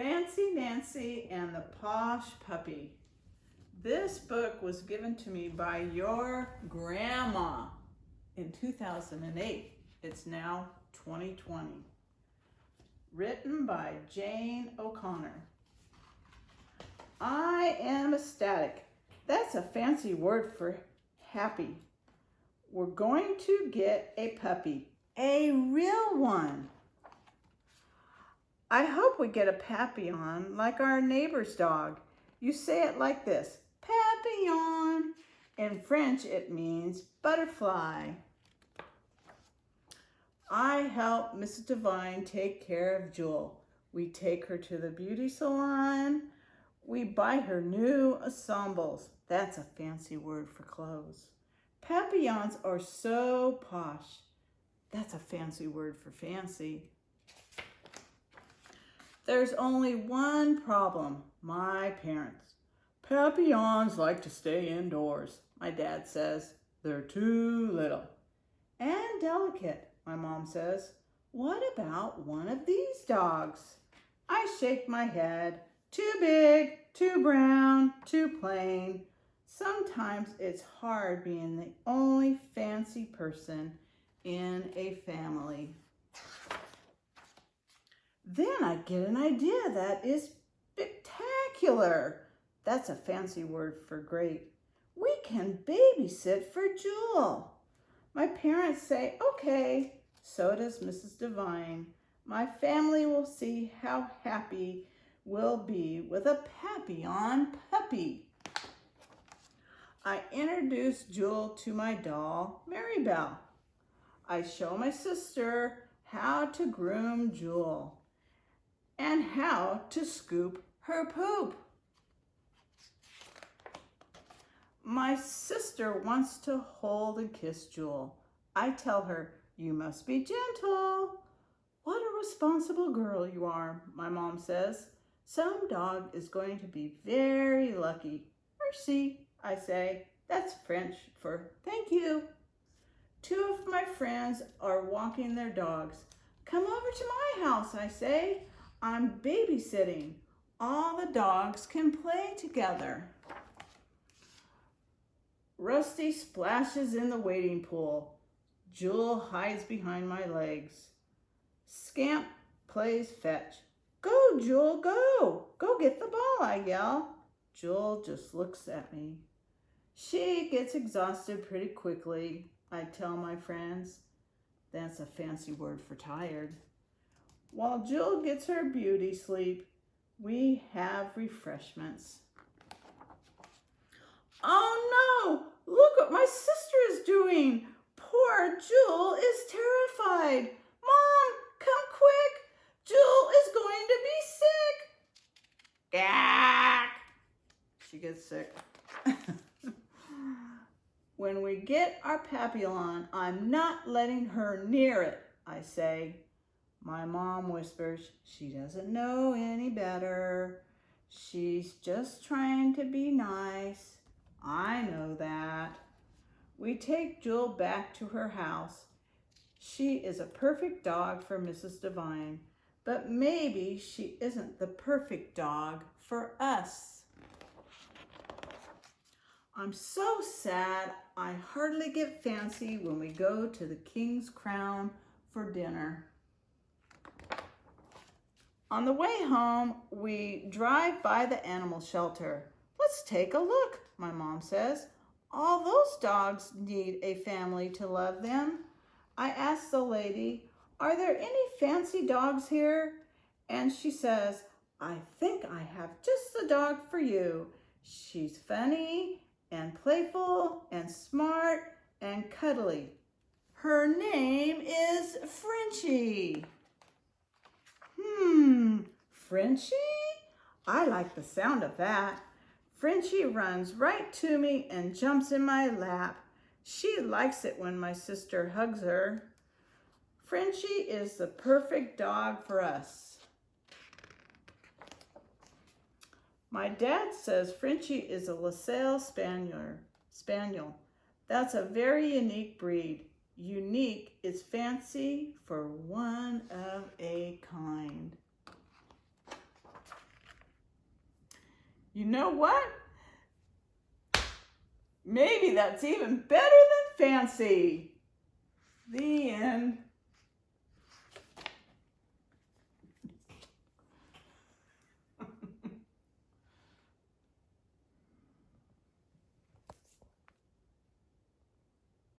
Fancy Nancy and the Posh Puppy. This book was given to me by your grandma in 2008. It's now 2020. Written by Jane O'Connor. I am ecstatic. That's a fancy word for happy. We're going to get a puppy, a real one. I hope we get a papillon like our neighbor's dog. You say it like this, papillon. In French, it means butterfly. I help Mrs. Devine take care of Jewel. We take her to the beauty salon. We buy her new ensembles. That's a fancy word for clothes. Papillons are so posh. That's a fancy word for fancy. There's only one problem, my parents. Papillons like to stay indoors, my dad says. They're too little. And delicate, my mom says. What about one of these dogs? I shake my head. Too big, too brown, too plain. Sometimes it's hard being the only fancy person in a family. Then I get an idea that is spectacular. That's a fancy word for great. We can babysit for Jewel. My parents say, okay, so does Mrs. Devine. My family will see how happy we'll be with a papillon puppy. I introduce Jewel to my doll, Maribel. I show my sister how to groom Jewel and how to scoop her poop. My sister wants to hold and kiss Jewel. I tell her, you must be gentle. What a responsible girl you are, my mom says. Some dog is going to be very lucky. Merci, I say. That's French for thank you. Two of my friends are walking their dogs. Come over to my house, I say. I'm babysitting. All the dogs can play together. Rusty splashes in the wading pool. Jewel hides behind my legs. Scamp plays fetch. Go, Jewel, go. Go get the ball, I yell. Jewel just looks at me. She gets exhausted pretty quickly, I tell my friends. That's a fancy word for tired. While Jewel gets her beauty sleep, we have refreshments. Oh no! Look what my sister is doing! Poor Jewel is terrified. Mom, come quick! Jewel is going to be sick! Gah! She gets sick. When we get our papillon, I'm not letting her near it, I say. My mom whispers, she doesn't know any better. She's just trying to be nice. I know that. We take Jewel back to her house. She is a perfect dog for Mrs. Devine, but maybe she isn't the perfect dog for us. I'm so sad I hardly get fancy when we go to the King's Crown for dinner. On the way home, we drive by the animal shelter. Let's take a look, my mom says. All those dogs need a family to love them. I ask the lady, are there any fancy dogs here? And she says, I think I have just the dog for you. She's funny and playful and smart and cuddly. Her name is Frenchie. Frenchie? I like the sound of that. Frenchie runs right to me and jumps in my lap. She likes it when my sister hugs her. Frenchie is the perfect dog for us. My dad says Frenchie is a LaSalle Spaniel. That's a very unique breed. Unique is fancy for one of a kind. You know what? Maybe that's even better than fancy. The